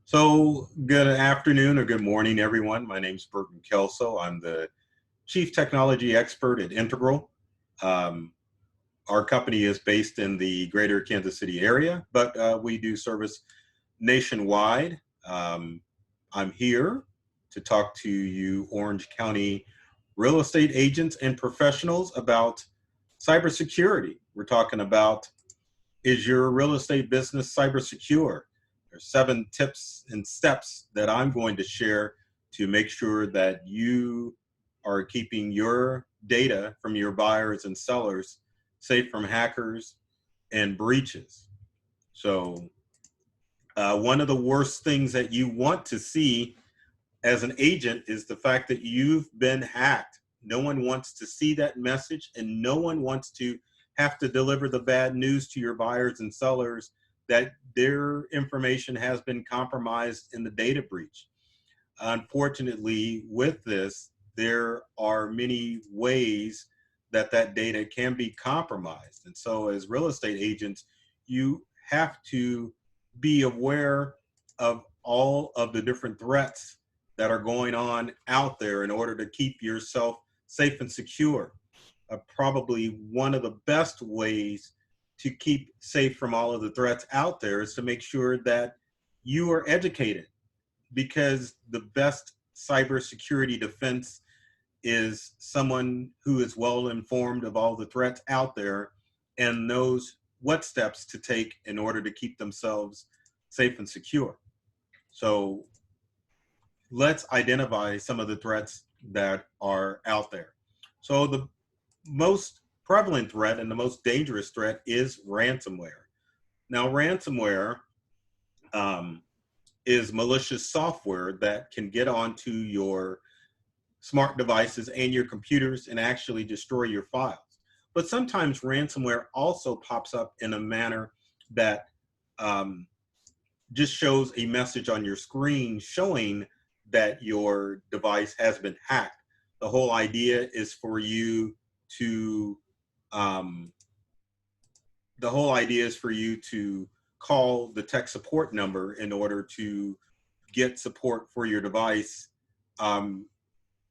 So, good afternoon or good morning, everyone. My name is Burton Kelso. I'm the Chief Technology Expert at Integral. Um, our company is based in the greater Kansas City area, but we do service nationwide. I'm here to talk to you, Orange County real estate agents and professionals, about cybersecurity. We're talking about, is your real estate business cyber secure? There's 7 tips and steps that I'm going to share to make sure that you are keeping your data from your buyers and sellers safe from hackers and breaches. So one of the worst things that you want to see as an agent is the fact that you've been hacked. No one wants to see that message, and no one wants to have to deliver the bad news to your buyers and sellers that their information has been compromised in the data breach. Unfortunately, with this, there are many ways that that data can be compromised. And so as real estate agents, you have to be aware of all of the different threats that are going on out there in order to keep yourself safe and secure. Probably one of the best ways to keep safe from all of the threats out there is to make sure that you are educated, because the best cybersecurity defense is someone who is well informed of all the threats out there and knows what steps to take in order to keep themselves safe and secure. So let's identify some of the threats that are out there. So the most prevalent threat and the most dangerous threat is ransomware. Now, ransomware is malicious software that can get onto your smart devices and your computers and actually destroy your files. But sometimes ransomware also pops up in a manner that just shows a message on your screen showing that your device has been hacked. The whole idea is for you to call the tech support number in order to get support for your device, and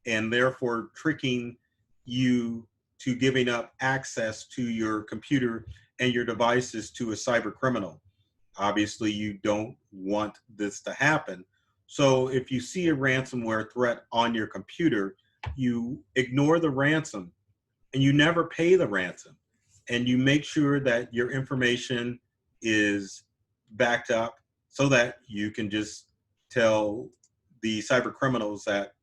therefore tricking you to giving up access to your computer and your devices to a cyber criminal. Obviously, you don't want this to happen. So if you see a ransomware threat on your computer, you ignore the ransom and you never pay the ransom. And you make sure that your information is backed up so that you can just tell the cyber criminals that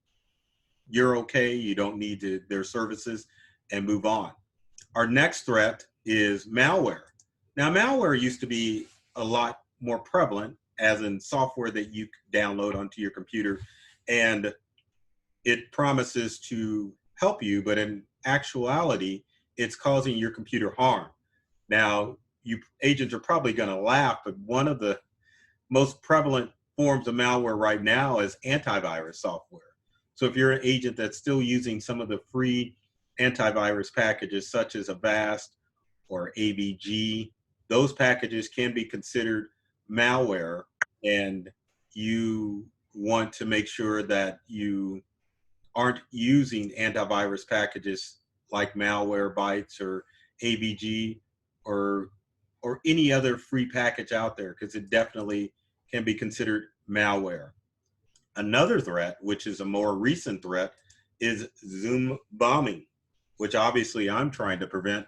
you're okay, you don't need their services, and move on. Our next threat is malware. Now, malware used to be a lot more prevalent, as in software that you download onto your computer, and it promises to help you, but in actuality, it's causing your computer harm. Now, you agents are probably going to laugh, but one of the most prevalent forms of malware right now is antivirus software. So if you're an agent that's still using some of the free antivirus packages, such as Avast or AVG, those packages can be considered malware, and you want to make sure that you aren't using antivirus packages like Malwarebytes or AVG or any other free package out there, because it definitely can be considered malware. Another threat, which is a more recent threat, is Zoom bombing, which obviously I'm trying to prevent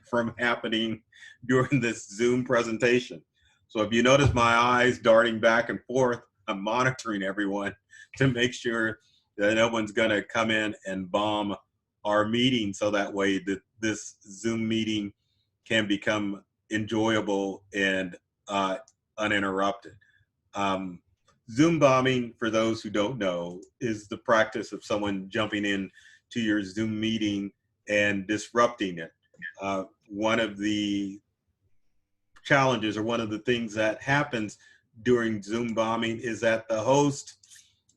from happening during this Zoom presentation. So if you notice my eyes darting back and forth, I'm monitoring everyone to make sure that no one's going to come in and bomb our meeting, so that way that this Zoom meeting can become enjoyable and uninterrupted. Zoom bombing, for those who don't know, is the practice of someone jumping in to your Zoom meeting and disrupting it. One of the challenges, or one of the things that happens during Zoom bombing, is that the host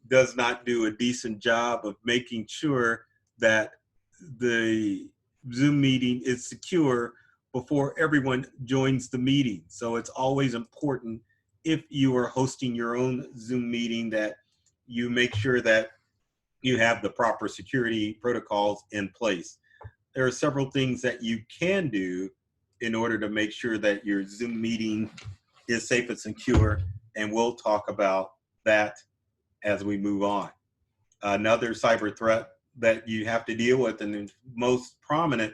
does not do a decent job of making sure that the Zoom meeting is secure before everyone joins the meeting. So it's always important if you are hosting your own Zoom meeting, that you make sure that you have the proper security protocols in place. There are several things that you can do in order to make sure that your Zoom meeting is safe and secure, and we'll talk about that as we move on. Another cyber threat that you have to deal with, and the most prominent,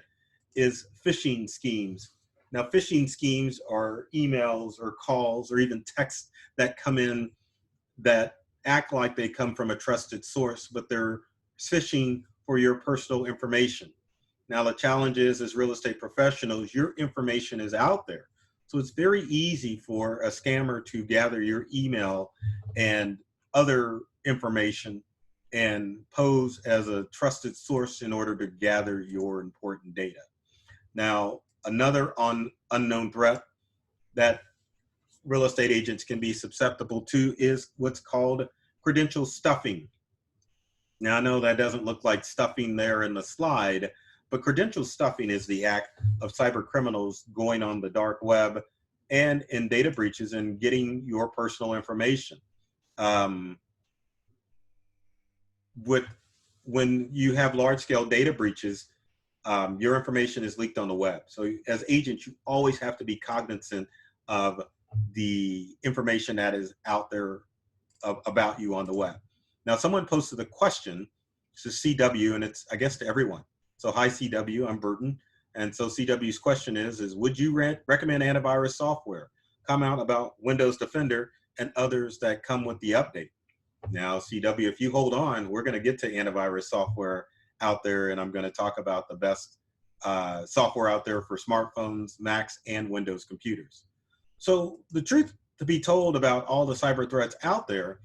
is phishing schemes. Now, phishing schemes are emails or calls or even texts that come in that act like they come from a trusted source, but they're phishing for your personal information. Now, the challenge is, as real estate professionals, your information is out there. So it's very easy for a scammer to gather your email and other information and pose as a trusted source in order to gather your important data. Now, another unknown threat that real estate agents can be susceptible to is what's called credential stuffing. Now, I know that doesn't look like stuffing there in the slide, but credential stuffing is the act of cyber criminals going on the dark web and in data breaches and getting your personal information. When you have large-scale data breaches, your information is leaked on the web. So as agents, you always have to be cognizant of the information that is out there about you on the web. Now, someone posted a question to CW, and it's, I guess, to everyone. So hi, CW, I'm Burton. And so CW's question is would you recommend antivirus software? Comment about Windows Defender and others that come with the update. Now, CW, if you hold on, we're going to get to antivirus software out there, and I'm going to talk about the best software out there for smartphones, Macs, and Windows computers. So the truth to be told about all the cyber threats out there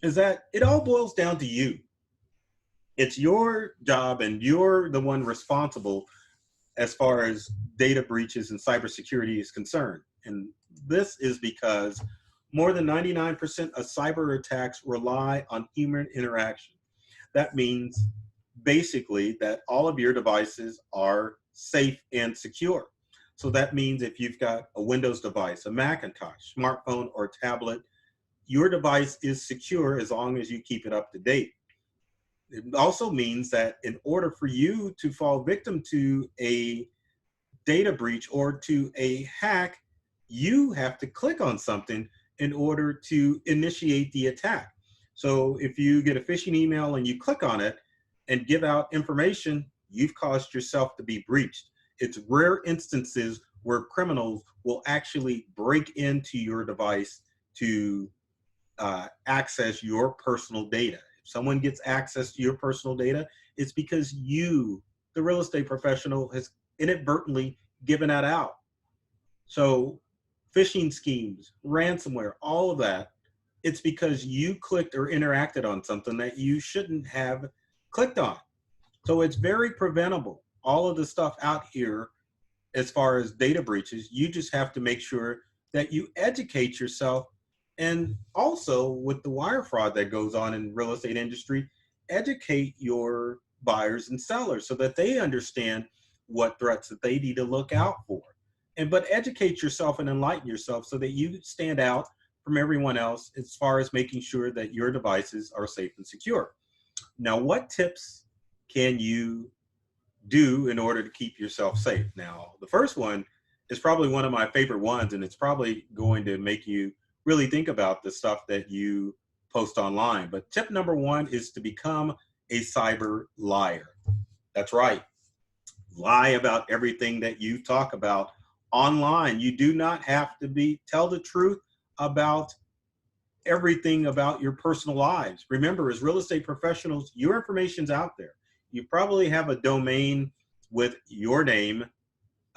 is that it all boils down to you. It's your job, and you're the one responsible as far as data breaches and cybersecurity is concerned. And this is because more than 99% of cyber attacks rely on human interaction. That means basically that all of your devices are safe and secure. So that means if you've got a Windows device, a Macintosh, smartphone, or tablet, your device is secure as long as you keep it up to date. It also means that in order for you to fall victim to a data breach or to a hack, you have to click on something in order to initiate the attack. So if you get a phishing email and you click on it and give out information, you've caused yourself to be breached. It's rare instances where criminals will actually break into your device to access your personal data. If someone gets access to your personal data, it's because you, the real estate professional, has inadvertently given that out. So phishing schemes, ransomware, all of that, it's because you clicked or interacted on something that you shouldn't have clicked on. So it's very preventable. All of the stuff out here, as far as data breaches, you just have to make sure that you educate yourself. And also with the wire fraud that goes on in real estate industry, educate your buyers and sellers so that they understand what threats that they need to look out for. But educate yourself and enlighten yourself so that you stand out from everyone else as far as making sure that your devices are safe and secure. Now, what tips can you do in order to keep yourself safe? Now, the first one is probably one of my favorite ones, and it's probably going to make you really think about the stuff that you post online. But tip number one is to become a cyber liar. That's right. Lie about everything that you talk about online. You do not have to tell the truth about everything about your personal lives. Remember, as real estate professionals, your information's out there. You probably have a domain with your name.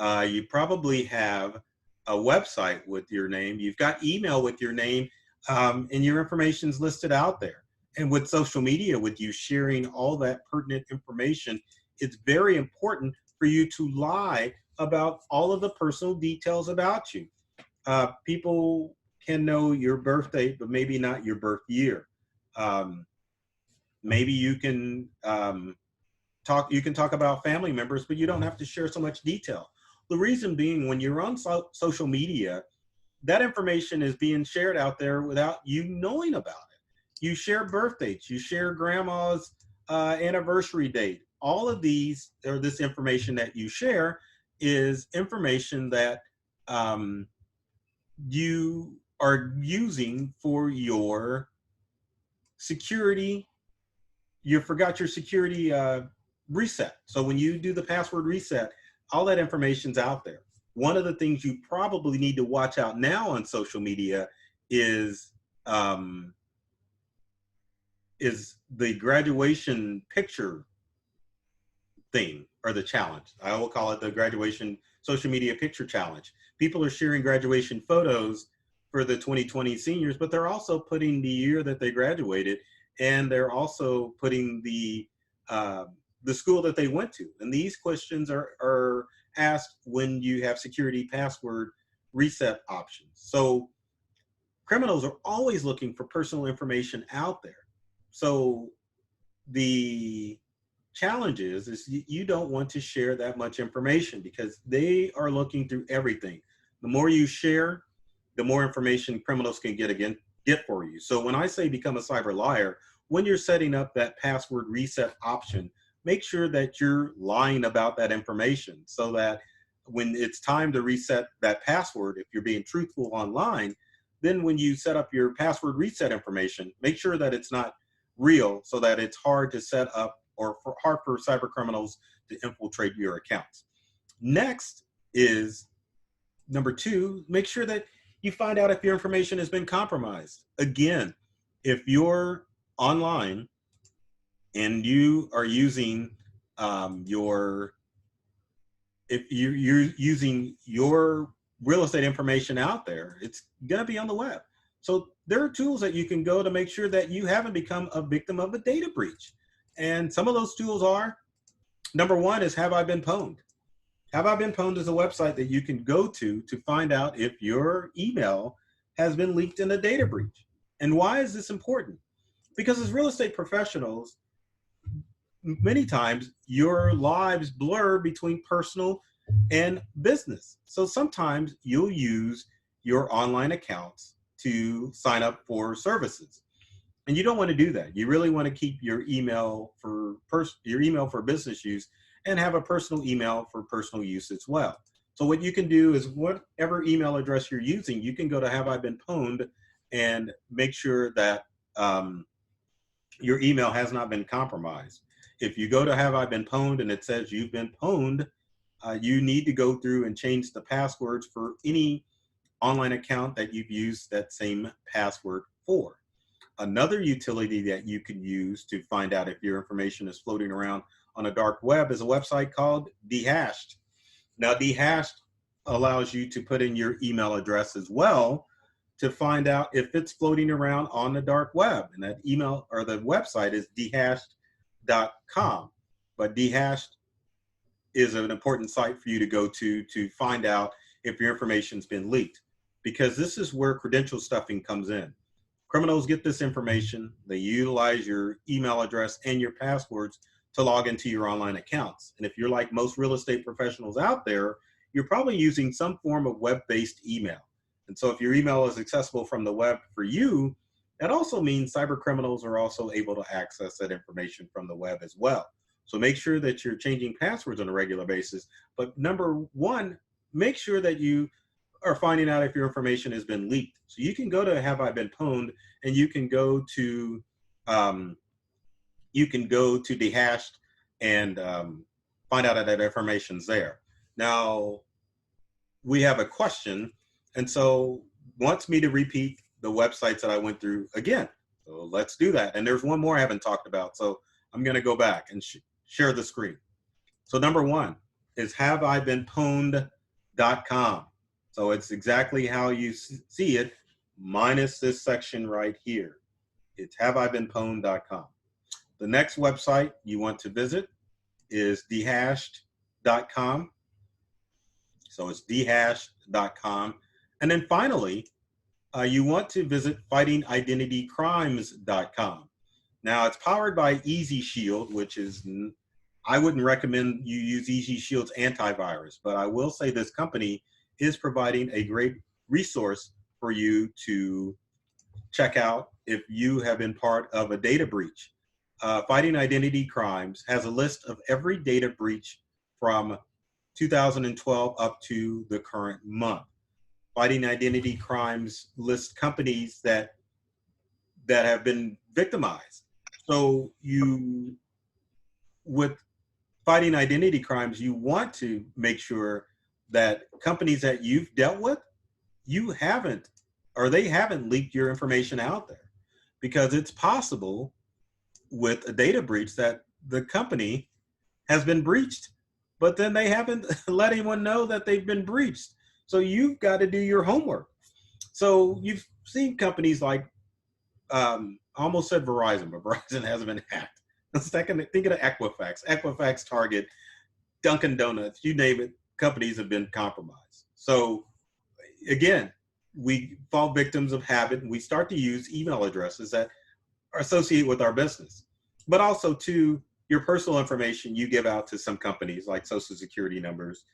You probably have a website with your name. You've got email with your name, and your information's listed out there. And with social media, with you sharing all that pertinent information, it's very important for you to lie about all of the personal details about you. People can know your birth date, but maybe not your birth year. Maybe you can talk about family members, but you don't have to share so much detail. The reason being, when you're on social media, that information is being shared out there without you knowing about it. You share birth dates, you share grandma's anniversary date. All of these, or this information that you share, is information that you are using for your security. You forgot your security reset. So when you do the password reset, all that information's out there. One of the things you probably need to watch out now on social media is the graduation picture thing, or the challenge. I will call it the graduation social media picture challenge. People are sharing graduation photos for the 2020 seniors, but they're also putting the year that they graduated, and they're also putting the school that they went to. And these questions are asked when you have security password reset options. So criminals are always looking for personal information out there. So the challenge is you don't want to share that much information, because they are looking through everything. The more you share, the more information criminals can get for you. So when I say become a cyber liar, when you're setting up that password reset option, make sure that you're lying about that information, so that when it's time to reset that password, if you're being truthful online, then when you set up your password reset information, make sure that it's not real, so that it's hard to set up, or hard for cyber criminals to infiltrate your accounts. Next is number 2, make sure that you find out if your information has been compromised. Again, if you're online and you are using if you're using your real estate information out there, it's gonna be on the web. So there are tools that you can go to make sure that you haven't become a victim of a data breach. And some of those tools are, number 1 is Have I Been Pwned? Have I Been Pwned is a website that you can go to find out if your email has been leaked in a data breach. And why is this important? Because as real estate professionals, many times your lives blur between personal and business. So sometimes you'll use your online accounts to sign up for services. And you don't want to do that. You really want to keep your email for business use, and have a personal email for personal use as well. So what you can do is, whatever email address you're using, you can go to Have I Been Pwned and make sure that your email has not been compromised. If you go to Have I Been Pwned and it says you've been pwned, you need to go through and change the passwords for any online account that you've used that same password for. Another utility that you can use to find out if your information is floating around on a dark web is a website called Dehashed. Now, Dehashed allows you to put in your email address as well to find out if it's floating around on the dark web. And that email, or the website, is dehashed.com. But Dehashed is an important site for you to go to find out if your information's been leaked, because this is where credential stuffing comes in. Criminals get this information, they utilize your email address and your passwords to log into your online accounts. And if you're like most real estate professionals out there, you're probably using some form of web-based email. And so if your email is accessible from the web for you, that also means cyber criminals are also able to access that information from the web as well. So make sure that you're changing passwords on a regular basis. But number 1, make sure that you are finding out if your information has been leaked. So you can go to Have I Been Pwned, and you can go to Dehashed and find out that information's there. Now, we have a question, and so wants me to repeat the websites that I went through again. So let's do that. And there's one more I haven't talked about, so I'm going to go back and share the screen. So number 1 is haveibeenpwned.com. So it's exactly how you see it, minus this section right here. It's haveibeenpwned.com. The next website you want to visit is dehashed.com. So it's dehashed.com. And then finally, you want to visit fightingidentitycrimes.com. Now, it's powered by Easy Shield, which is, I wouldn't recommend you use Easy Shield's antivirus, but I will say this company is providing a great resource for you to check out if you have been part of a data breach. Fighting Identity Crimes has a list of every data breach from 2012 up to the current month. Fighting Identity Crimes lists companies that have been victimized. So you, with fighting identity crimes, you want to make sure that companies that you've dealt with, you haven't, or they haven't leaked your information out there, because it's possible with a data breach that the company has been breached, but then they haven't let anyone know that they've been breached. So you've got to do your homework. So you've seen companies like, I almost said Verizon, but Verizon hasn't been hacked. Think of Equifax, Target, Dunkin' Donuts, you name it, companies have been compromised. So again, we fall victims of habit, and we start to use email addresses that are associated with our business, but also to your personal information you give out to some companies like social security numbers,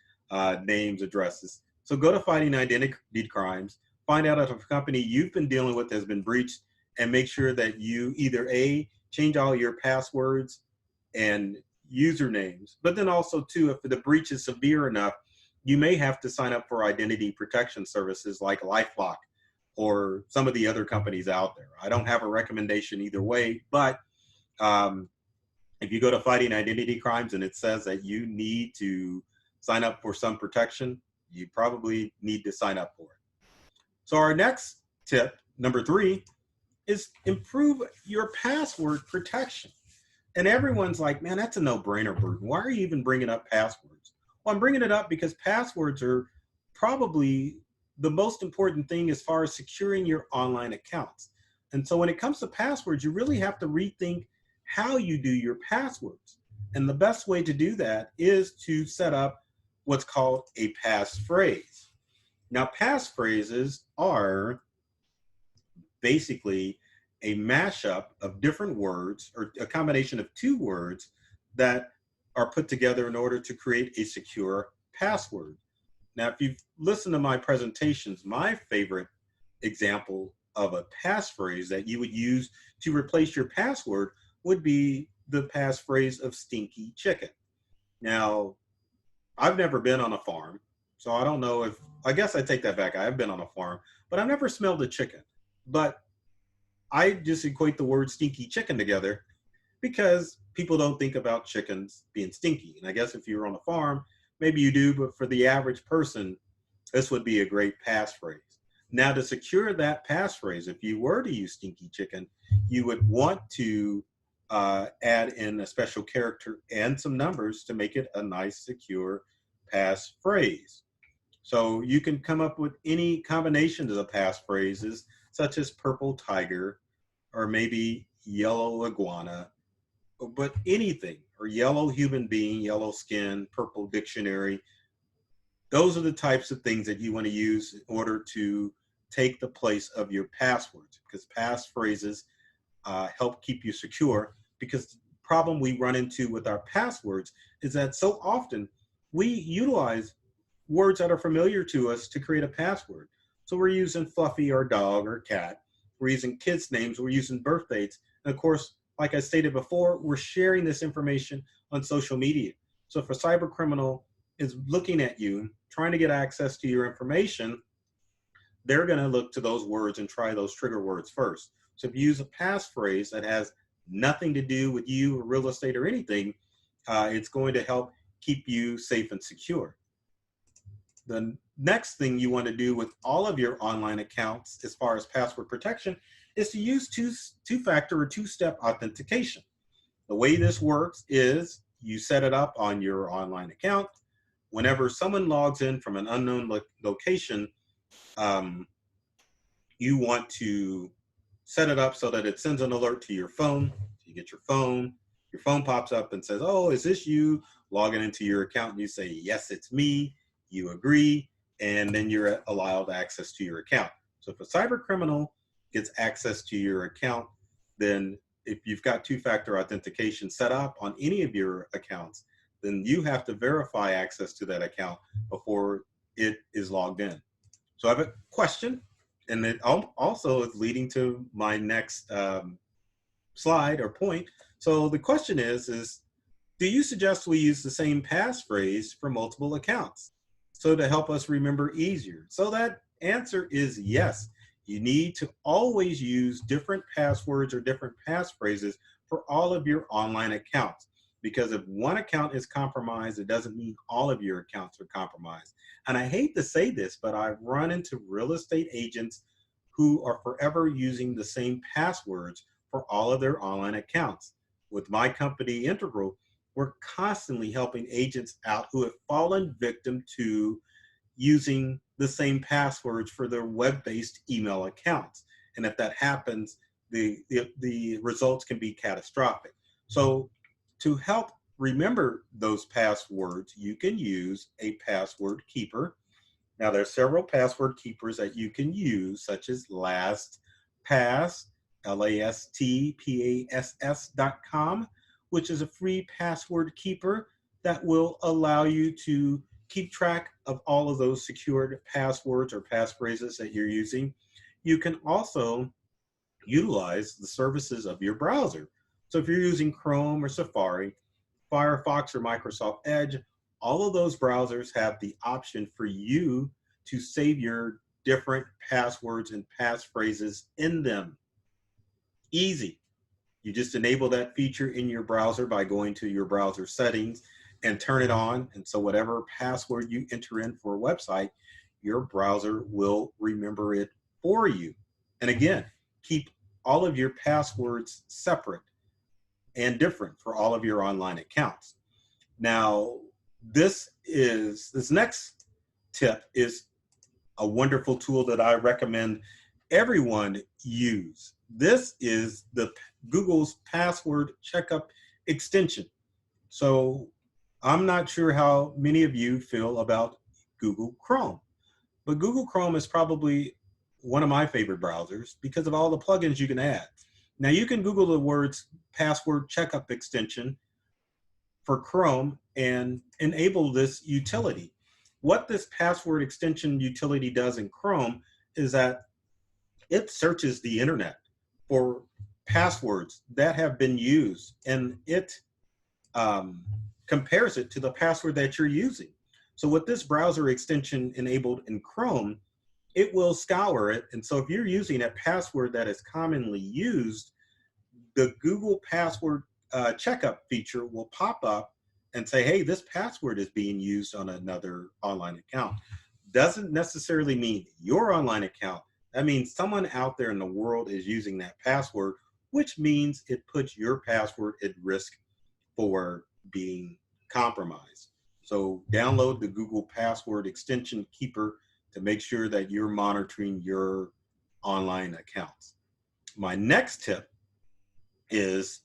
names, addresses. So go to Fighting Identity Crimes, find out if a company you've been dealing with has been breached, and make sure that you either A, change all your passwords and usernames, but then also too, if the breach is severe enough, you may have to sign up for identity protection services like LifeLock or some of the other companies out there. I don't have a recommendation either way, but if you go to Fighting Identity Crimes and it says that you need to sign up for some protection, you probably need to sign up for it. So our next tip, number 3, is improve your password protection. And everyone's like, man, that's a no-brainer, Burton. Why are you even bringing up passwords? Well, I'm bringing it up because passwords are probably the most important thing as far as securing your online accounts. And so when it comes to passwords, you really have to rethink how you do your passwords. And the best way to do that is to set up what's called a passphrase. Now, passphrases are basically a mashup of different words, or a combination of 2 words that are put together in order to create a secure password. Now, if you've listened to my presentations, my favorite example of a passphrase that you would use to replace your password would be the passphrase of stinky chicken. Now, I've never been on a farm, so I don't know if, I guess I take that back. I have been on a farm, but I've never smelled a chicken. But I just equate the word stinky chicken together because people don't think about chickens being stinky. And I guess if you're on a farm, maybe you do, but for the average person, this would be a great passphrase. Now, to secure that passphrase, if you were to use stinky chicken, you would want to add in a special character and some numbers to make it a nice, secure passphrase. So you can come up with any combinations of passphrases, such as purple tiger, or maybe yellow iguana, but anything, or yellow human being, yellow skin, purple dictionary. Those are the types of things that you want to use in order to take the place of your passwords, because passphrases help keep you secure. Because the problem we run into with our passwords is that so often we utilize words that are familiar to us to create a password. So we're using Fluffy, our dog or cat. We're using kids' names. We're using birth dates. And of course, like I stated before, we're sharing this information on social media. So if a cyber criminal is looking at you, trying to get access to your information, they're going to look to those words and try those trigger words first. So if you use a passphrase that has nothing to do with you or real estate or anything, it's going to help keep you safe and secure. The next thing you want to do with all of your online accounts as far as password protection is to use two-factor or two-step authentication. The way this works is you set it up on your online account. Whenever someone logs in from an unknown location, you want to set it up so that it sends an alert to your phone. You get your phone pops up and says, oh, is this you logging into your account? And you say, yes, it's me. You agree, and then you're allowed access to your account. So if a cyber criminal gets access to your account, then if you've got two-factor authentication set up on any of your accounts, then you have to verify access to that account before it is logged in. So I have a question. and it also is leading to my next slide or point. So the question is, do you suggest we use the same passphrase for multiple accounts? So to help us remember easier. So that answer is yes. You need to always use different passwords or different passphrases for all of your online accounts. Because if one account is compromised, it doesn't mean all of your accounts are compromised. And I hate to say this, but I've run into real estate agents who are forever using the same passwords for all of their online accounts. With my company, Integral, we're constantly helping agents out who have fallen victim to using the same passwords for their web-based email accounts. And if that happens, the results can be catastrophic. So to help remember those passwords, you can use a password keeper. Now, there are several password keepers that you can use, such as LastPass, LASTPASS.com, which is a free password keeper that will allow you to keep track of all of those secured passwords or passphrases that you're using. You can also utilize the services of your browser. So if you're using Chrome or Safari, Firefox or Microsoft Edge, all of those browsers have the option for you to save your different passwords and passphrases in them. Easy. You just enable that feature in your browser by going to your browser settings and turn it on. And so whatever password you enter in for a website, your browser will remember it for you. And again, keep all of your passwords separate and different for all of your online accounts. Now, this next tip is a wonderful tool that I recommend everyone use. This is the Google's password checkup extension. So I'm not sure how many of you feel about Google Chrome, but Google Chrome is probably one of my favorite browsers because of all the plugins you can add. Now you can Google the words password checkup extension for Chrome and enable this utility. What this password extension utility does in Chrome is that it searches the internet for passwords that have been used, and it compares it to the password that you're using. So with this browser extension enabled in Chrome, it will scour it. And so if you're using a password that is commonly used, the Google password checkup feature will pop up and say, hey, this password is being used on another online account. Doesn't necessarily mean your online account. That means someone out there in the world is using that password, which means it puts your password at risk for being compromised. So download the Google Password Extension Keeper to make sure that you're monitoring your online accounts. My next tip is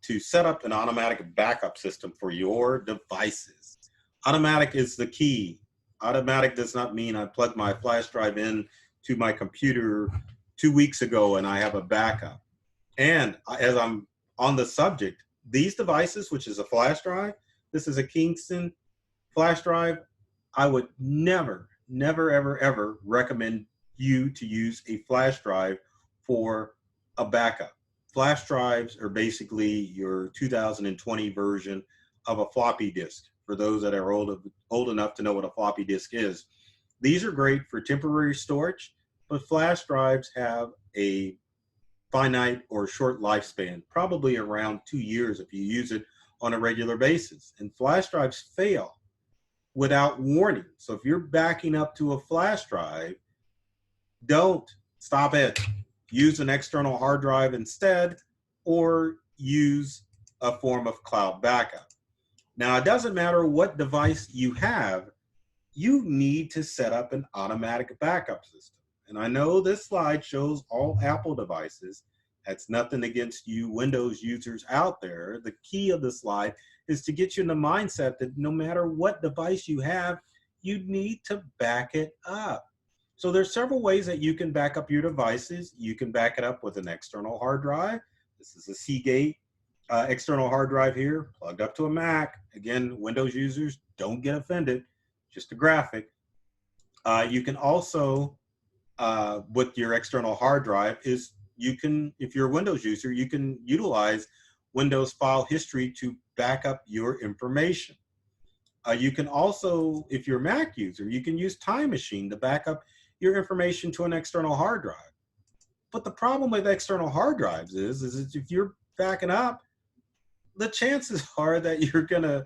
to set up an automatic backup system for your devices. Automatic is the key. Automatic does not mean I plugged my flash drive in to my computer 2 weeks ago and I have a backup. And as I'm on the subject, these devices, which is a flash drive, this is a Kingston flash drive, I would never, ever recommend you to use a flash drive for a backup. Flash drives are basically your 2020 version of a floppy disk, for those that are old enough to know what a floppy disk is. These are great for temporary storage, but flash drives have a finite or short lifespan, probably around 2 years if you use it on a regular basis. And flash drives fail without warning. So if you're backing up to a flash drive, don't stop it. Use an external hard drive instead, or use a form of cloud backup. Now, it doesn't matter what device you have, you need to set up an automatic backup system. And I know this slide shows all Apple devices. That's nothing against you Windows users out there. The key of the slide is to get you in the mindset that no matter what device you have, you need to back it up. So there's several ways that you can back up your devices. You can back it up with an external hard drive. This is a Seagate external hard drive here, plugged up to a Mac. Again, Windows users, don't get offended, just a graphic. You can also with your external hard drive is you can, if you're a Windows user, you can utilize Windows file history to back up your information. You can also, if you're a Mac user, you can use Time Machine to back up your information to an external hard drive. But the problem with external hard drives is if you're backing up, the chances are that you're going to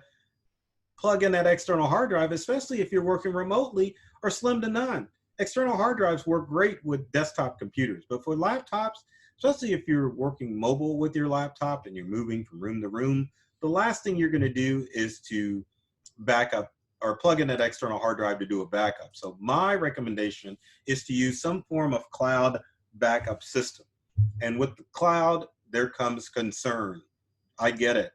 plug in that external hard drive, especially if you're working remotely, are slim to none. External hard drives work great with desktop computers, but for laptops, especially if you're working mobile with your laptop and you're moving from room to room, the last thing you're going to do is to back up or plug in that external hard drive to do a backup. So my recommendation is to use some form of cloud backup system. And with the cloud, there comes concern. I get it.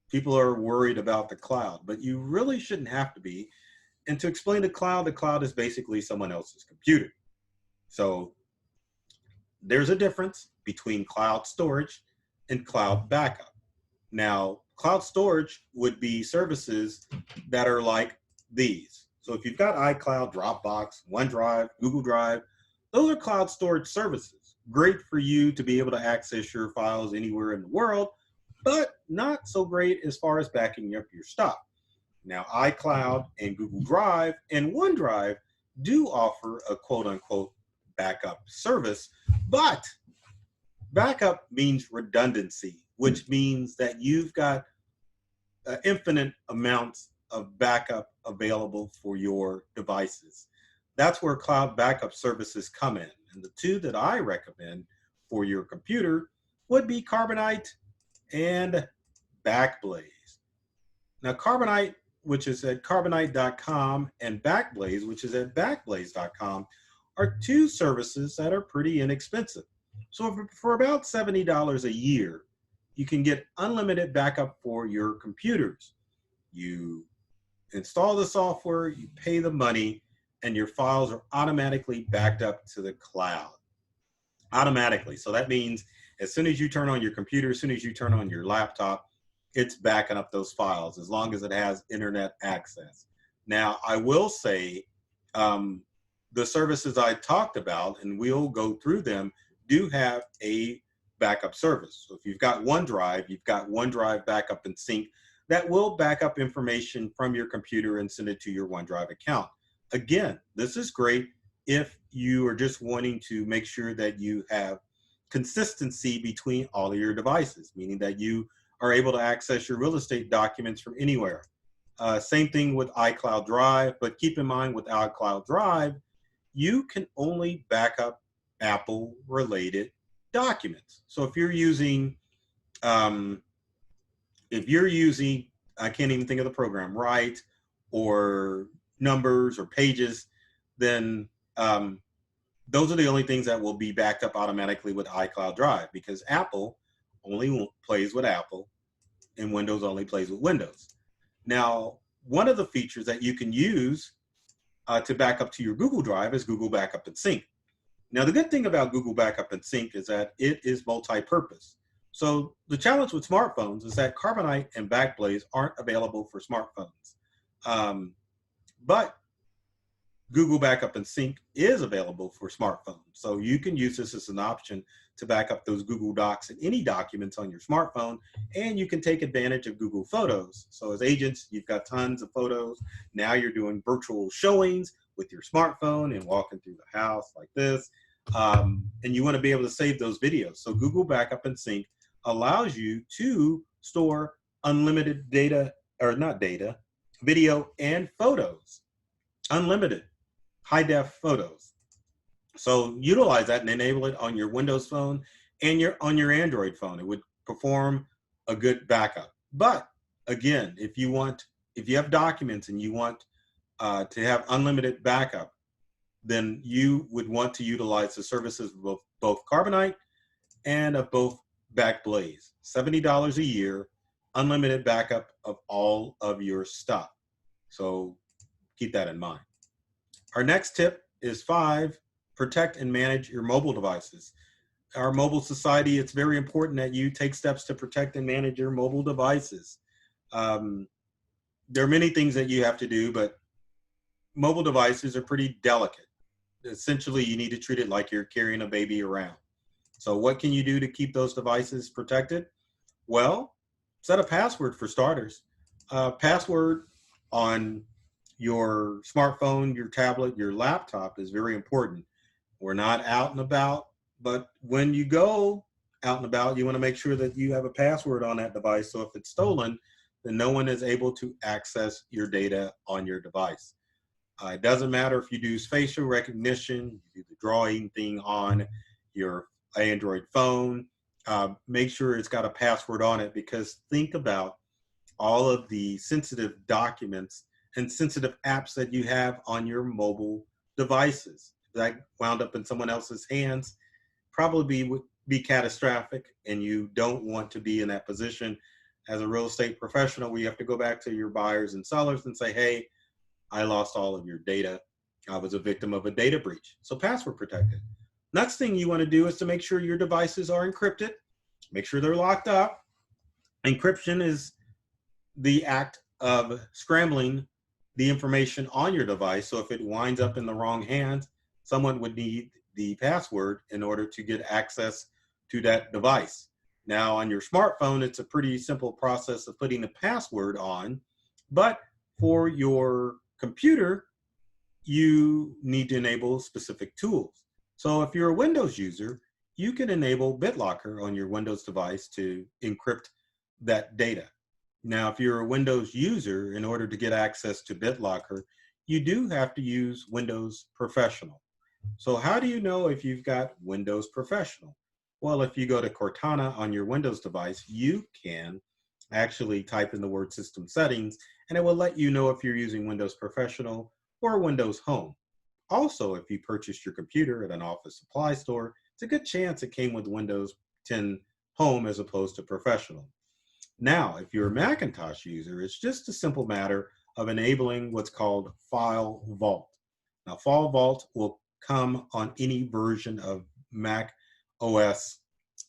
People are worried about the cloud, but you really shouldn't have to be. And to explain the cloud is basically someone else's computer. So there's a difference between cloud storage and cloud backup. Now, cloud storage would be services that are like these. So if you've got iCloud, Dropbox, OneDrive, Google Drive, those are cloud storage services. Great for you to be able to access your files anywhere in the world, but not so great as far as backing up your stuff. Now, iCloud and Google Drive and OneDrive do offer a quote unquote backup service, but backup means redundancy, which means that you've got infinite amounts of backup available for your devices. That's where cloud backup services come in. And the two that I recommend for your computer would be Carbonite and Backblaze. Now, Carbonite, which is at carbonite.com, and Backblaze, which is at backblaze.com, are two services that are pretty inexpensive. So for about $70 a year, you can get unlimited backup for your computers. You install the software, you pay the money, and your files are automatically backed up to the cloud. Automatically. So that means as soon as you turn on your computer, as soon as you turn on your laptop, it's backing up those files as long as it has internet access. Now, I will say the services I talked about, and we'll go through them, do have a backup service. So if you've got OneDrive backup and sync that will back up information from your computer and send it to your OneDrive account. Again, this is great if you are just wanting to make sure that you have consistency between all of your devices, meaning that you are able to access your real estate documents from anywhere. Same thing with iCloud Drive, but keep in mind with iCloud Drive, you can only back up Apple-related documents. So if you're using, I can't even think of the program, Write or Numbers or Pages, then those are the only things that will be backed up automatically with iCloud Drive, because Apple only plays with Apple and Windows only plays with Windows. Now, one of the features that you can use to back up to your Google Drive is Google Backup and Sync. Now, the good thing about Google Backup and Sync is that it is multi-purpose. So the challenge with smartphones is that Carbonite and Backblaze aren't available for smartphones. But Google Backup and Sync is available for smartphones. So you can use this as an option to back up those Google Docs and any documents on your smartphone, and you can take advantage of Google Photos. So as agents, you've got tons of photos. Now you're doing virtual showings with your smartphone and walking through the house like this. And you want to be able to save those videos. So Google Backup and Sync allows you to store unlimited data, or not data, video and photos. Unlimited high-def photos. So utilize that and enable it on your Windows phone and on your Android phone. It would perform a good backup. But again, if you have documents and you want to have unlimited backup, then you would want to utilize the services of both Carbonite and of both Backblaze. $70 a year, unlimited backup of all of your stuff. So keep that in mind. Our next tip is 5, protect and manage your mobile devices. Our mobile society, it's very important that you take steps to protect and manage your mobile devices. There are many things that you have to do, but mobile devices are pretty delicate. essentially you need to treat it like you're carrying a baby around. So what can you do to keep those devices protected? Well, set a password for starters. Password on your smartphone, your tablet, your laptop is very important. We're not out and about, but when you go out and about, you want to make sure that you have a password on that device. So if it's stolen, then no one is able to access your data on your device. It doesn't matter if you do facial recognition, you do the drawing thing on your Android phone. Make sure it's got a password on it, because think about all of the sensitive documents and sensitive apps that you have on your mobile devices that wound up in someone else's hands. Probably would be catastrophic, and you don't want to be in that position as a real estate professional where you have to go back to your buyers and sellers and say, hey, I lost all of your data. I was a victim of a data breach. So password protected. Next thing you want to do is to make sure your devices are encrypted. Make sure they're locked up. Encryption is the act of scrambling the information on your device. So if it winds up in the wrong hands, someone would need the password in order to get access to that device. Now on your smartphone, it's a pretty simple process of putting the password on, but for your computer, you need to enable specific tools. So if you're a Windows user, you can enable BitLocker on your Windows device to encrypt that data. Now, if you're a Windows user, in order to get access to BitLocker, you do have to use Windows Professional. So how do you know if you've got Windows Professional? Well, if you go to Cortana on your Windows device, you can actually type in the word system settings, and it will let you know if you're using Windows Professional or Windows Home. Also, if you purchased your computer at an office supply store, it's a good chance it came with Windows 10 Home as opposed to Professional. Now, if you're a Macintosh user, it's just a simple matter of enabling what's called File Vault. Now, File Vault will come on any version of Mac OS.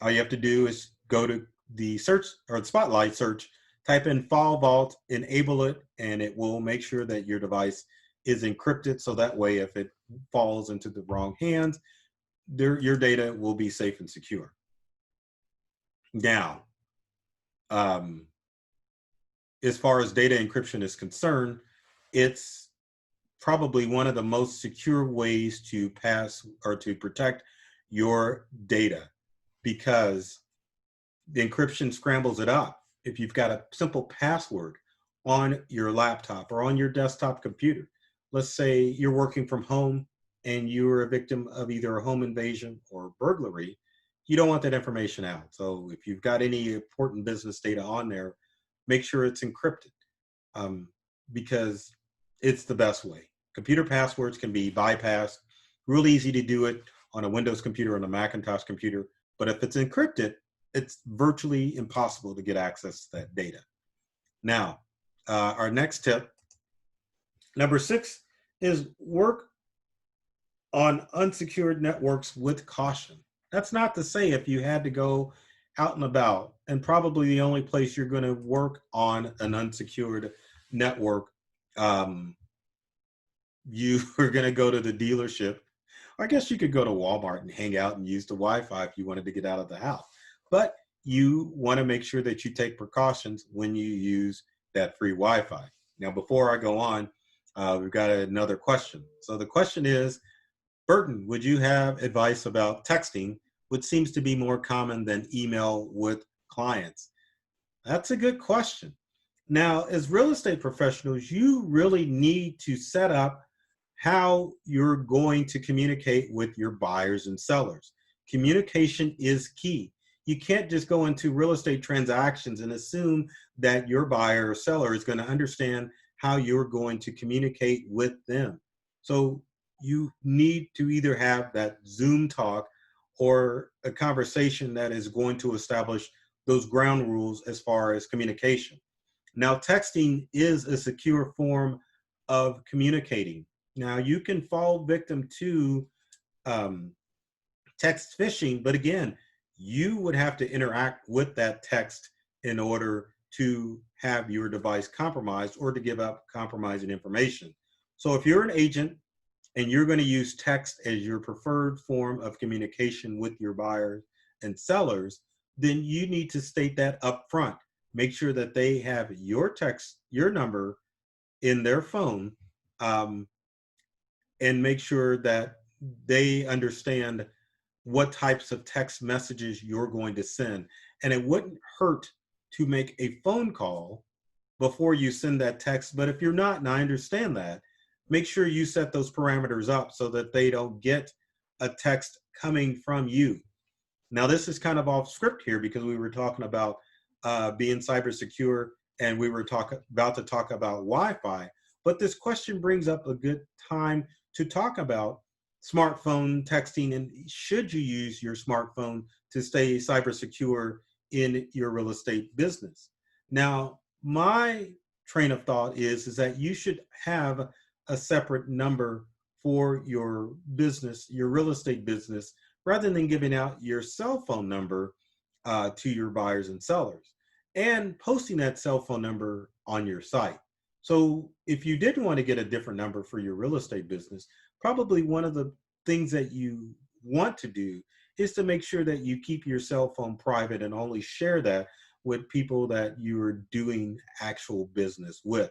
All you have to do is go to the search or the Spotlight search, type in File Vault, enable it, and it will make sure that your device is encrypted. So that way, if it falls into the wrong hands, your data will be safe and secure. Now, as far as data encryption is concerned, it's probably one of the most secure ways to pass or to protect your data, because the encryption scrambles it up. If you've got a simple password on your laptop or on your desktop computer, let's say you're working from home and you're a victim of either a home invasion or burglary, you don't want that information out. So if you've got any important business data on there, make sure it's encrypted, because it's the best way. Computer passwords can be bypassed. Real easy to do it on a Windows computer or on a Macintosh computer. But if it's encrypted, it's virtually impossible to get access to that data. Now, our next tip, number 6, is work on unsecured networks with caution. That's not to say if you had to go out and about, and probably the only place you're going to work on an unsecured network, you are going to go to the dealership. I guess you could go to Walmart and hang out and use the Wi-Fi if you wanted to get out of the house. But you want to make sure that you take precautions when you use that free Wi-Fi. Now, before I go on, we've got another question. So the question is, Burton, would you have advice about texting, which seems to be more common than email with clients? That's a good question. Now, as real estate professionals, you really need to set up how you're going to communicate with your buyers and sellers. Communication is key. You can't just go into real estate transactions and assume that your buyer or seller is going to understand how you're going to communicate with them. So you need to either have that Zoom talk or a conversation that is going to establish those ground rules as far as communication. Now, texting is a secure form of communicating. Now, you can fall victim to text phishing, but again, you would have to interact with that text in order to have your device compromised or to give up compromising information. So if you're an agent and you're going to use text as your preferred form of communication with your buyers and sellers, then you need to state that up front. Make sure that they have your text, your number in their phone, um, and make sure that they understand what types of text messages you're going to send. And it wouldn't hurt to make a phone call before you send that text. But if you're not, and I understand that, make sure you set those parameters up so that they don't get a text coming from you. Now, this is kind of off script here because we were talking about being cyber secure, and we were about to talk about Wi-Fi. But this question brings up a good time to talk about smartphone texting, and should you use your smartphone to stay cyber secure in your real estate business. Now, my train of thought is that you should have a separate number for your business, your real estate business, rather than giving out your cell phone number to your buyers and sellers, and posting that cell phone number on your site. So if you did want to get a different number for your real estate business, probably one of the things that you want to do is to make sure that you keep your cell phone private and only share that with people that you're doing actual business with.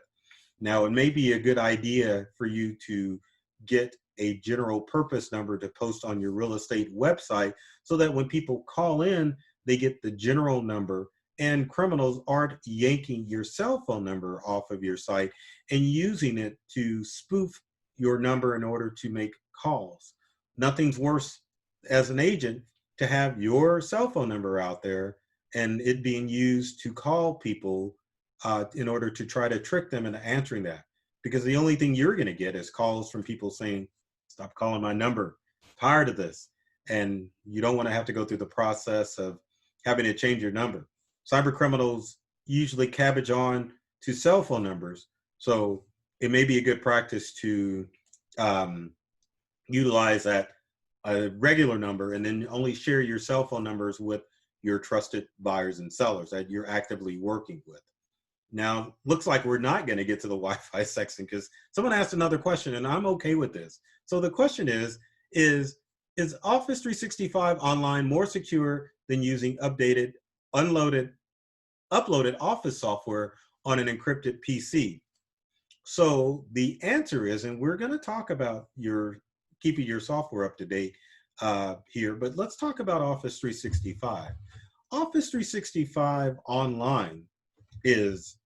Now, it may be a good idea for you to get a general purpose number to post on your real estate website so that when people call in, they get the general number, and criminals aren't yanking your cell phone number off of your site and using it to spoof your number in order to make calls. Nothing's worse as an agent to have your cell phone number out there and it being used to call people in order to try to trick them into answering that. Because the only thing you're going to get is calls from people saying, stop calling my number, tired of this. And you don't want to have to go through the process of having to change your number. Cyber criminals usually cabbage on to cell phone numbers. So it may be a good practice to utilize that a regular number and then only share your cell phone numbers with your trusted buyers and sellers that you're actively working with. Now, looks like we're not going to get to the Wi-Fi section because someone asked another question, and I'm okay with this. So the question is Office 365 Online more secure than using updated, uploaded Office software on an encrypted PC? So the answer is, and we're going to talk about keeping your software up to date here, but let's talk about Office 365. Office 365 Online is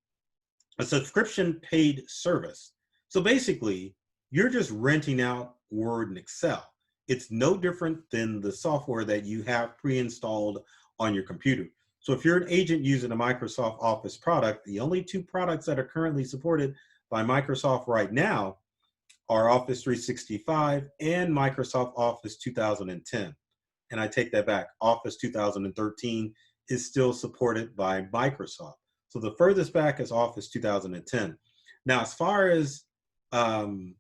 a subscription paid service. So basically, you're just renting out Word and Excel. It's no different than the software that you have pre-installed on your computer. So if you're an agent using a Microsoft Office product, the only two products that are currently supported by Microsoft right now are Office 365 and Microsoft Office 2010. And I take that back. Office 2013 is still supported by Microsoft. So the furthest back is Office 2010. Now, as far as Microsoft's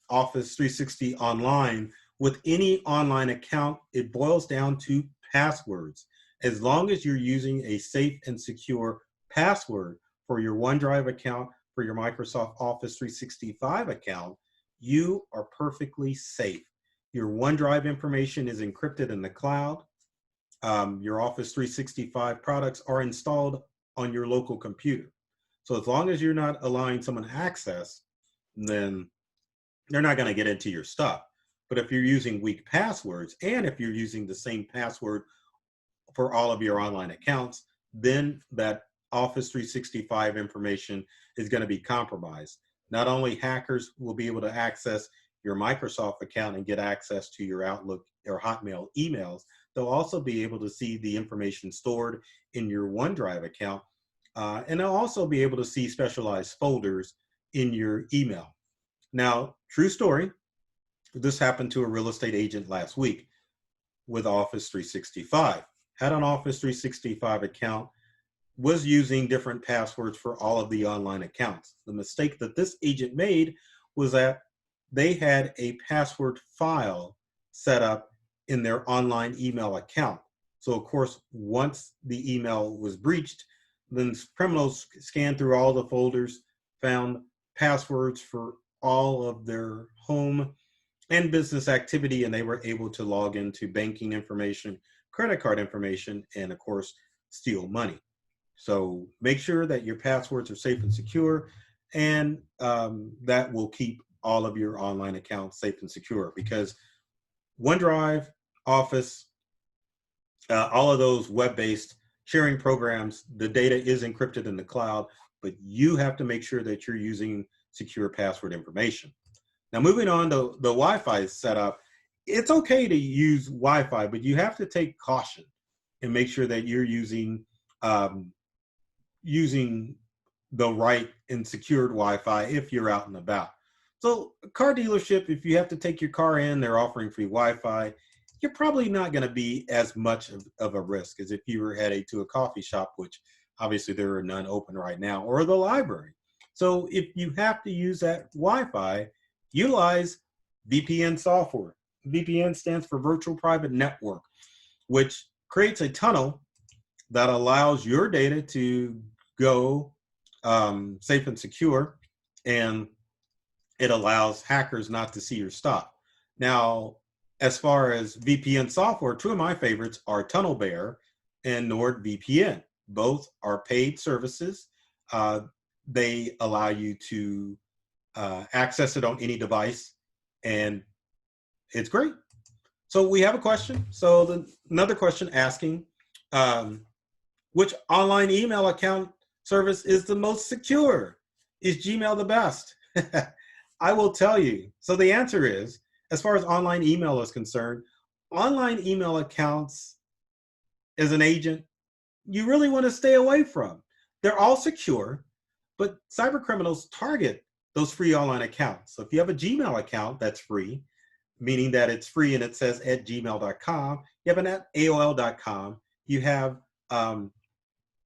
Office 360 Online, with any online account, it boils down to passwords. As long as you're using a safe and secure password for your OneDrive account, for your Microsoft Office 365 account, you are perfectly safe. Your OneDrive information is encrypted in the cloud. Your Office 365 products are installed on your local computer. So as long as you're not allowing someone access, then they're not going to get into your stuff. But if you're using weak passwords, and if you're using the same password for all of your online accounts, then that Office 365 information is going to be compromised. Not only hackers will be able to access your Microsoft account and get access to your Outlook or Hotmail emails, they'll also be able to see the information stored in your OneDrive account, and they'll also be able to see specialized folders in your email. Now, true story, this happened to a real estate agent last week with Office 365. Had an Office 365 account, was using different passwords for all of the online accounts. The mistake that this agent made was that they had a password file set up in their online email account. So of course, once the email was breached, then criminals scanned through all the folders, found passwords for all of their home and business activity, and they were able to log into banking information, credit card information, and of course, steal money. So make sure that your passwords are safe and secure, and that will keep all of your online accounts safe and secure, because OneDrive, Office, all of those web-based sharing programs, the data is encrypted in the cloud, but you have to make sure that you're using secure password information. Now, moving on to the Wi-Fi setup, it's okay to use Wi-Fi, but you have to take caution and make sure that you're using using the right and secured Wi-Fi if you're out and about. So a car dealership, if you have to take your car in, they're offering free Wi-Fi, you're probably not going to be as much of a risk as if you were heading to a coffee shop, which obviously there are none open right now, or the library. So if you have to use that Wi-Fi, utilize VPN software. VPN stands for Virtual Private Network, which creates a tunnel that allows your data to go safe and secure, and it allows hackers not to see your stuff. Now, as far as VPN software, two of my favorites are TunnelBear and NordVPN. Both are paid services. They allow you to access it on any device, and it's great. So we have a question. So another question asking, which online email account service is the most secure? Is Gmail the best? I will tell you. So the answer is, as far as online email is concerned, online email accounts as an agent, you really want to stay away from. They're all secure, but cyber criminals target those free online accounts. So if you have a Gmail account that's free, meaning that it's free and it says at gmail.com, you have an at AOL.com, you have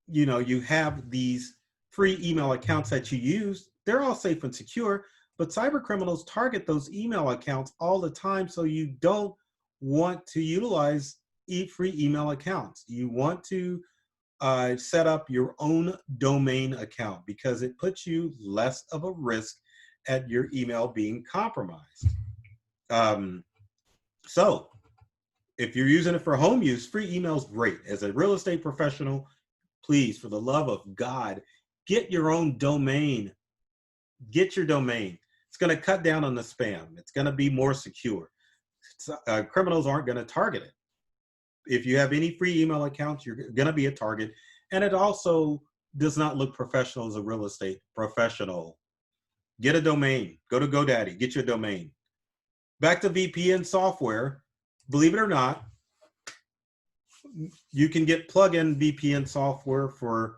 you have these free email accounts that you use, they're all safe and secure, but cyber criminals target those email accounts all the time, so you don't want to utilize free email accounts. You want to set up your own domain account, because it puts you less of a risk at your email being compromised. So if you're using it for home use, free email is great. As a real estate professional, please, for the love of God, get your own domain. Get your domain. It's going to cut down on the spam. It's going to be more secure. Criminals aren't going to target it. If you have any free email accounts, you're going to be a target. And it also does not look professional as a real estate professional. Get a domain. Go to GoDaddy. Get your domain. Back to VPN software. Believe it or not, you can get plug-in VPN software for,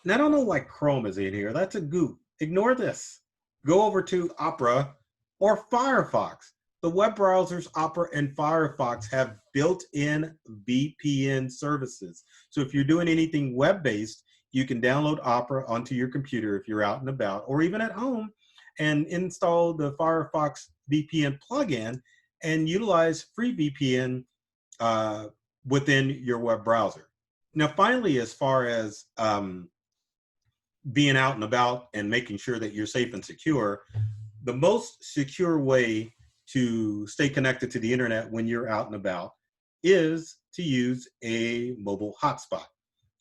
and I don't know why Chrome is in here. That's a goof. Ignore this. Go over to Opera or Firefox. The web browsers Opera and Firefox have built-in VPN services. So if you're doing anything web-based, you can download Opera onto your computer if you're out and about, or even at home, and install the Firefox VPN plugin and utilize free VPN within your web browser. Now, finally, as far as being out and about and making sure that you're safe and secure, the most secure way to stay connected to the internet when you're out and about is to use a mobile hotspot.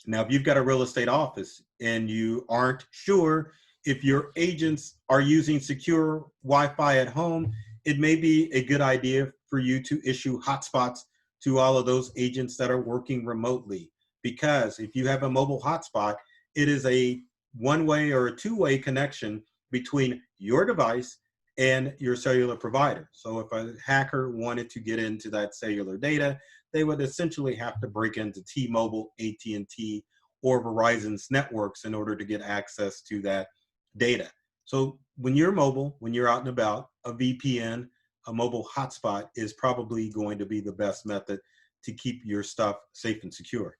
Now, if you've got a real estate office and you aren't sure if your agents are using secure Wi-Fi at home, it may be a good idea for you to issue hotspots to all of those agents that are working remotely. Because if you have a mobile hotspot, it is a one-way or a two-way connection between your device and your cellular provider. So if a hacker wanted to get into that cellular data, they would essentially have to break into T-Mobile, AT&T, or Verizon's networks in order to get access to that data. So when you're mobile, when you're out and about, a VPN, a mobile hotspot is probably going to be the best method to keep your stuff safe and secure.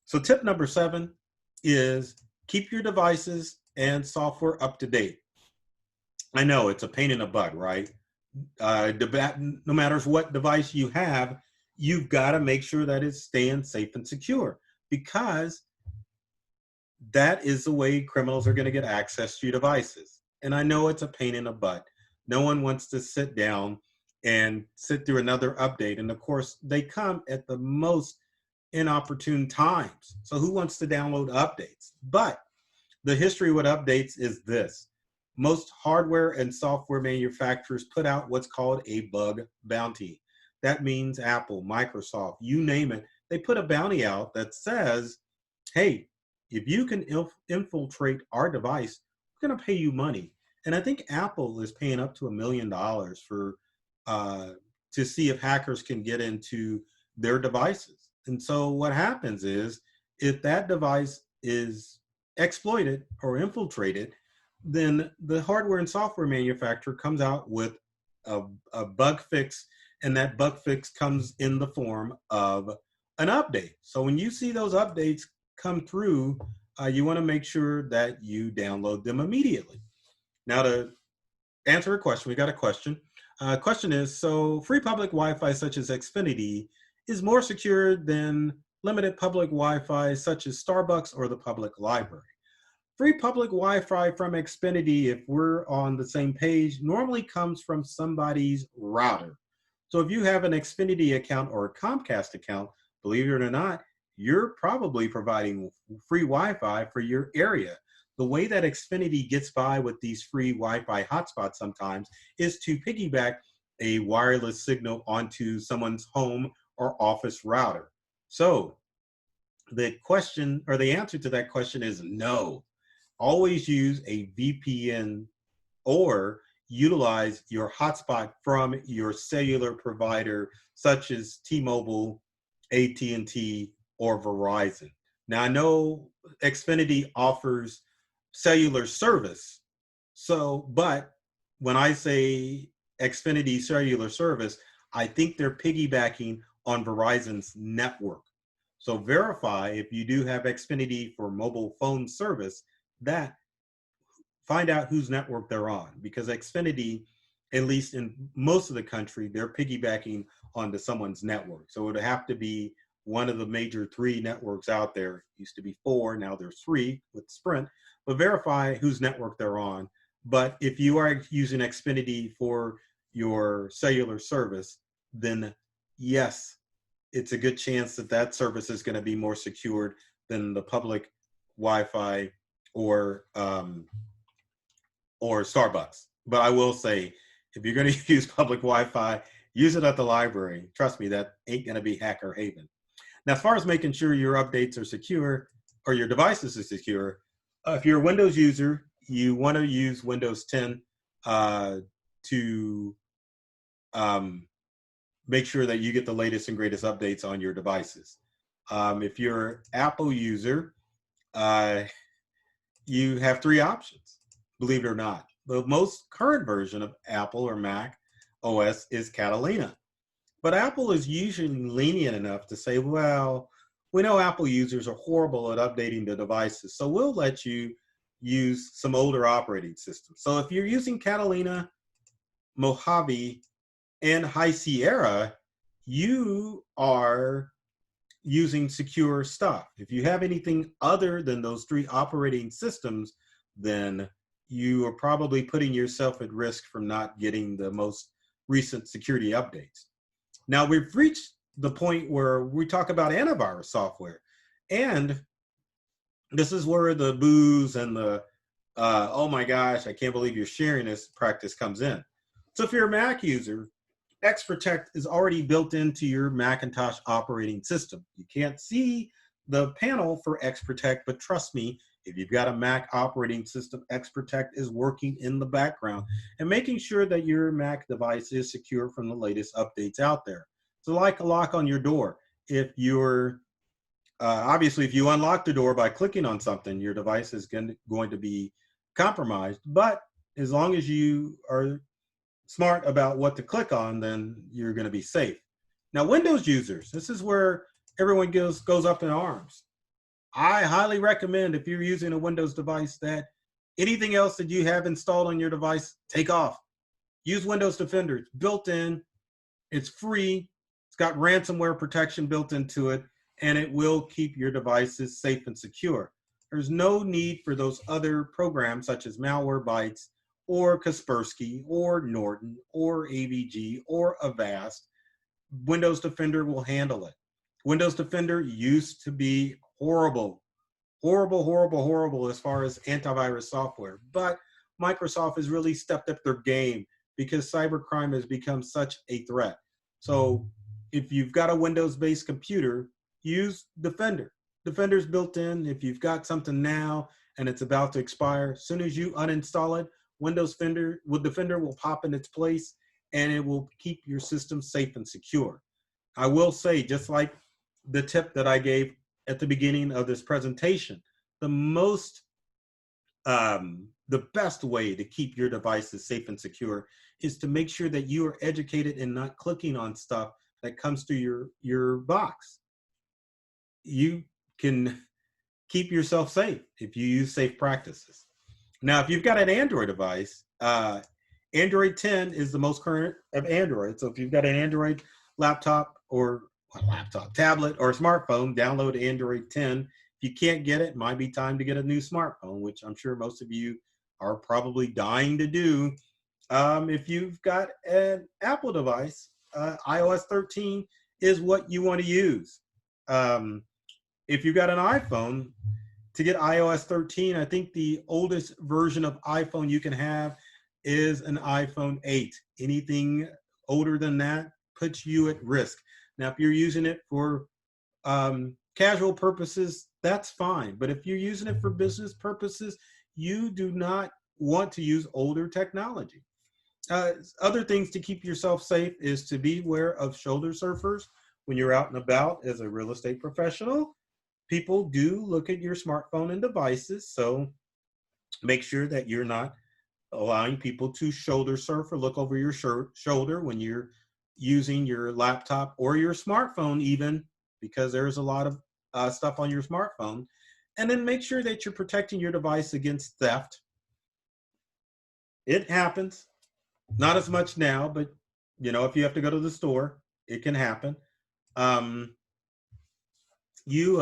So tip number 7 is keep your devices and software up to date. I know it's a pain in the butt, right? No matter what device you have, you've got to make sure that it's staying safe and secure, because that is the way criminals are going to get access to your devices. And I know it's a pain in the butt, No one wants to sit down and sit through another update. And of course, they come at the most inopportune times. So who wants to download updates? But the history with updates is this. Most hardware and software manufacturers put out what's called a bug bounty. That means Apple, Microsoft, you name it, they put a bounty out that says, hey, if you can infiltrate our device, we're going to pay you money. And I think Apple is paying up to $1 million for to see if hackers can get into their devices. And so what happens is, if that device is exploited or infiltrated, then the hardware and software manufacturer comes out with a bug fix, and that bug fix comes in the form of an update. So when you see those updates come through, you want to make sure that you download them immediately. Now, to answer a question, we got a question. Question is, so free public Wi-Fi such as Xfinity is more secure than limited public Wi-Fi such as Starbucks or the public library. Free public Wi-Fi from Xfinity, if we're on the same page, normally comes from somebody's router. So if you have an Xfinity account or a Comcast account, believe it or not, you're probably providing free Wi-Fi for your area. The way that Xfinity gets by with these free Wi-Fi hotspots sometimes is to piggyback a wireless signal onto someone's home or office router. So the question, or the answer to that question, is no. Always use a VPN or utilize your hotspot from your cellular provider, such as T-Mobile, AT&T, or Verizon. Now, I know Xfinity offers cellular service. So, but when I say Xfinity cellular service, I think they're piggybacking on Verizon's network. So verify if you do have Xfinity for mobile phone service, that find out whose network they're on, because Xfinity, at least in most of the country, they're piggybacking onto someone's network. So it would have to be one of the major 3 networks out there. It used to be 4, now there's 3 with Sprint, but verify whose network they're on. But if you are using Xfinity for your cellular service, then yes, it's a good chance that that service is going to be more secured than the public Wi-Fi or Starbucks. But I will say, if you're going to use public Wi-Fi, use it at the library. Trust me, that ain't going to be hacker haven. Now, as far as making sure your updates are secure or your devices are secure, if you're a Windows user, you want to use Windows 10 to make sure that you get the latest and greatest updates on your devices. If you're an Apple user, you have 3 options, believe it or not. The most current version of Apple or Mac OS is Catalina. But Apple is usually lenient enough to say, well, we know Apple users are horrible at updating the devices, so we'll let you use some older operating systems. So if you're using Catalina, Mojave, and High Sierra, you are using secure stuff. If you have anything other than those 3 operating systems, then you are probably putting yourself at risk from not getting the most recent security updates. Now, we've reached the point where we talk about antivirus software, and this is where the booze and the oh my gosh, I can't believe you're sharing this practice comes in. So if you're a Mac user, XProtect is already built into your Macintosh operating system. You can't see the panel for XProtect, but trust me, if you've got a Mac operating system, XProtect is working in the background and making sure that your Mac device is secure from the latest updates out there. So like a lock on your door, if you're obviously, if you unlock the door by clicking on something, your device is going to be compromised. But as long as you are smart about what to click on, then you're going to be safe. Now, Windows users, this is where everyone goes up in arms. I highly recommend, if you're using a Windows device, that anything else that you have installed on your device, take off. Use Windows Defender. It's built in. It's free. It's got ransomware protection built into it, and it will keep your devices safe and secure. There's no need for those other programs such as Malware, Bytes, or Kaspersky or Norton or AVG or Avast, Windows Defender will handle it. Windows Defender used to be horrible, horrible, horrible, horrible as far as antivirus software, but Microsoft has really stepped up their game because cybercrime has become such a threat. So if you've got a Windows-based computer, use Defender. Defender's built in. If you've got something now and it's about to expire, as soon as you uninstall it, Defender will pop in its place and it will keep your system safe and secure. I will say, just like the tip that I gave at the beginning of this presentation, the best way to keep your devices safe and secure is to make sure that you are educated and not clicking on stuff that comes through your box. You can keep yourself safe if you use safe practices. Now, if you've got an Android device, Android 10 is the most current of Android. So if you've got an Android tablet or smartphone, download Android 10. If you can't get it, it might be time to get a new smartphone, which I'm sure most of you are probably dying to do. If you've got an Apple device, iOS 13 is what you want to use. If you've got an iPhone, to get iOS 13, I think the oldest version of iPhone you can have is an iPhone 8. Anything older than that puts you at risk. Now, if you're using it for casual purposes, that's fine. But if you're using it for business purposes, you do not want to use older technology. Other things to keep yourself safe is to be aware of shoulder surfers when you're out and about as a real estate professional. People do look at your smartphone and devices, so make sure that you're not allowing people to shoulder surf or look over your shoulder when you're using your laptop or your smartphone even, because there's a lot of stuff on your smartphone. And then make sure that you're protecting your device against theft. It happens. Not as much now, but if you have to go to the store, it can happen. You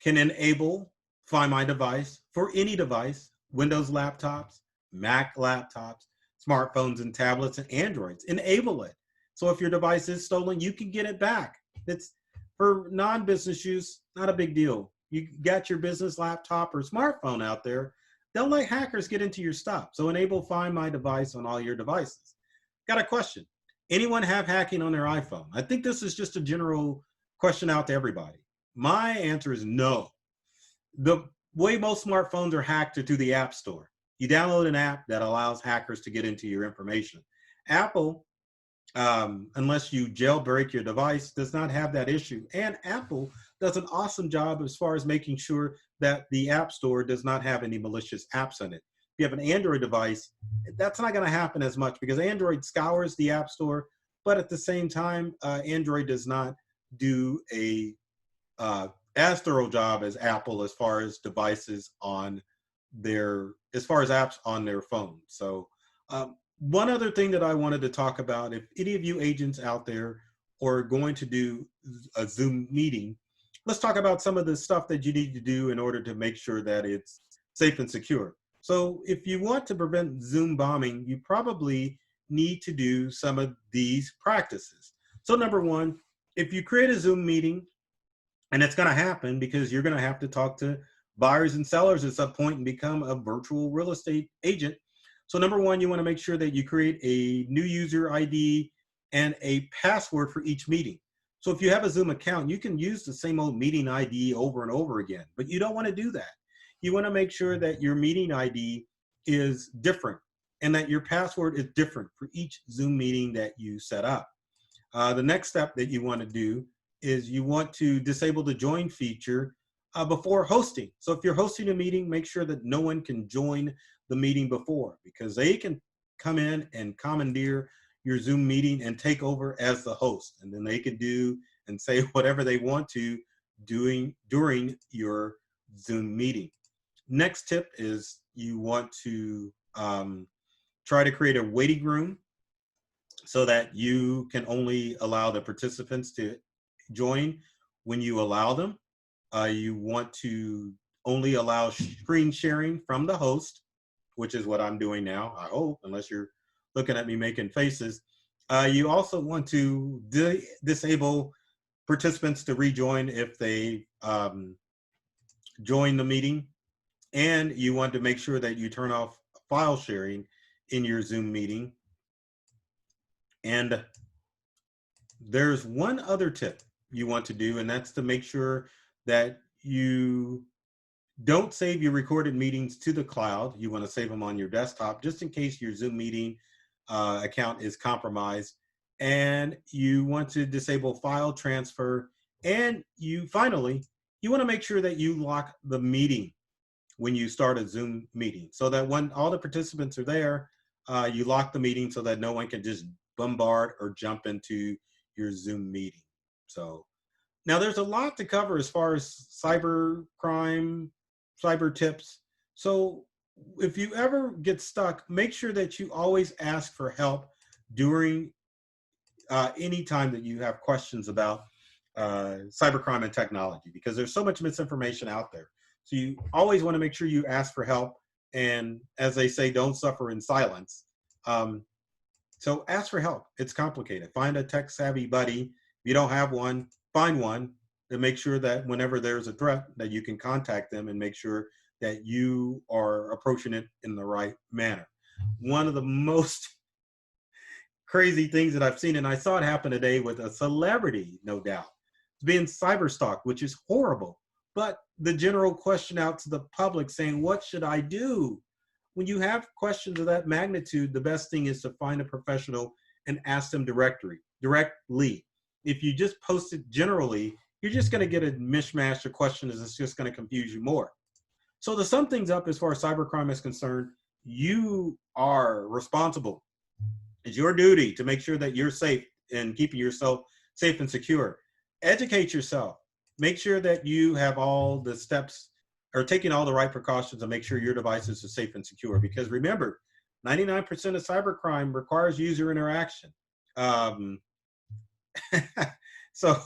can enable Find My Device for any device, Windows laptops, Mac laptops, smartphones and tablets, and Androids. Enable it. So if your device is stolen, you can get it back. It's for non-business use, not a big deal. You got your business laptop or smartphone out there, don't let hackers get into your stuff. So enable Find My Device on all your devices. Got a question. Anyone have hacking on their iPhone? I think this is just a general question out to everybody. My answer is no. The way most smartphones are hacked are through the App Store. You download an app that allows hackers to get into your information. Apple, unless you jailbreak your device, does not have that issue. And Apple does an awesome job as far as making sure that the App Store does not have any malicious apps in it. If you have an Android device, that's not going to happen as much because Android scours the App Store, but at the same time, Android does not do a as thorough job as Apple as far as devices on as far as apps on their phone. So one other thing that I wanted to talk about, if any of you agents out there are going to do a Zoom meeting, let's talk about some of the stuff that you need to do in order to make sure that it's safe and secure. So if you want to prevent Zoom bombing, you probably need to do some of these practices. So number one, if you create a Zoom meeting, and it's going to happen because you're going to have to talk to buyers and sellers at some point and become a virtual real estate agent. So number one, you want to make sure that you create a new user ID and a password for each meeting. So if you have a Zoom account, you can use the same old meeting ID over and over again, but you don't want to do that. You want to make sure that your meeting ID is different and that your password is different for each Zoom meeting that you set up. The next step that you want to do is you want to disable the join feature before hosting. So if you're hosting a meeting, make sure that no one can join the meeting before, because they can come in and commandeer your Zoom meeting and take over as the host. And then they can do and say whatever they want to during your Zoom meeting. Next tip is you want to try to create a waiting room so that you can only allow the participants to join when you allow them. You want to only allow screen sharing from the host which is what I'm doing now, I hope, unless you're looking at me making faces. You also want to disable participants to rejoin if they join the meeting. And you want to make sure that you turn off file sharing in your Zoom meeting. And there's one other tip you want to do, and that's to make sure that you don't save your recorded meetings to the cloud. You want to save them on your desktop just in case your Zoom meeting account is compromised. And you want to disable file transfer. And finally, you want to make sure that you lock the meeting when you start a Zoom meeting, so that when all the participants are there, you lock the meeting so that no one can just bombard or jump into your Zoom meeting. So now there's a lot to cover as far as cyber crime, cyber tips. So if you ever get stuck, make sure that you always ask for help during any time that you have questions about cybercrime and technology, because there's so much misinformation out there. So you always want to make sure you ask for help. And as they say, don't suffer in silence. So ask for help. It's complicated. Find a tech savvy buddy. If you don't have one, find one, and make sure that whenever there's a threat that you can contact them and make sure that you are approaching it in the right manner. One of the most crazy things that I've seen, and I saw it happen today with a celebrity, no doubt, being cyber stalked, which is horrible. But the general question out to the public saying, what should I do? When you have questions of that magnitude, the best thing is to find a professional and ask them directly. If you just post it generally, you're just going to get a mishmash of questions. It's just going to confuse you more. So to sum things up, as far as cybercrime is concerned, you are responsible. It's your duty to make sure that you're safe and keeping yourself safe and secure. Educate yourself. Make sure that you have all the steps or taking all the right precautions to make sure your devices are safe and secure. Because remember, 99% of cybercrime requires user interaction. So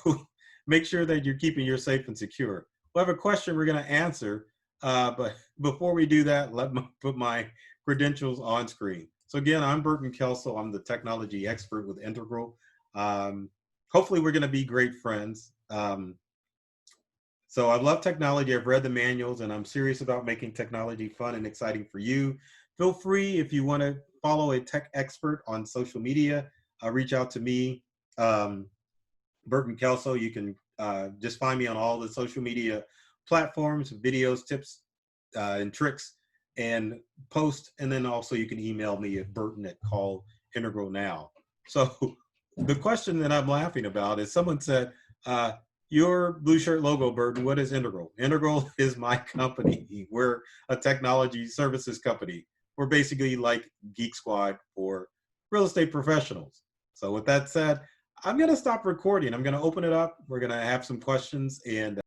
make sure that you're keeping yourself safe and secure. We'll have a question we're going to answer, but before we do that, let me put my credentials on screen. So again, I'm Burton Kelso. I'm the technology expert with Integral. Hopefully we're going to be great friends. So I love technology. I've read the manuals, and I'm serious about making technology fun and exciting for you. Feel free, if you want to follow a tech expert on social media, reach out to me, Burton Kelso. You can just find me on all the social media platforms, videos, tips, and tricks, and post. And then also you can email me at burton@call Integral now. So the question that I'm laughing about is someone said, your blue shirt logo, Burton, what is Integral? Integral is my company. We're a technology services company. We're basically like Geek Squad for real estate professionals. So with that said, I'm going to stop recording. I'm going to open it up. We're going to have some questions, and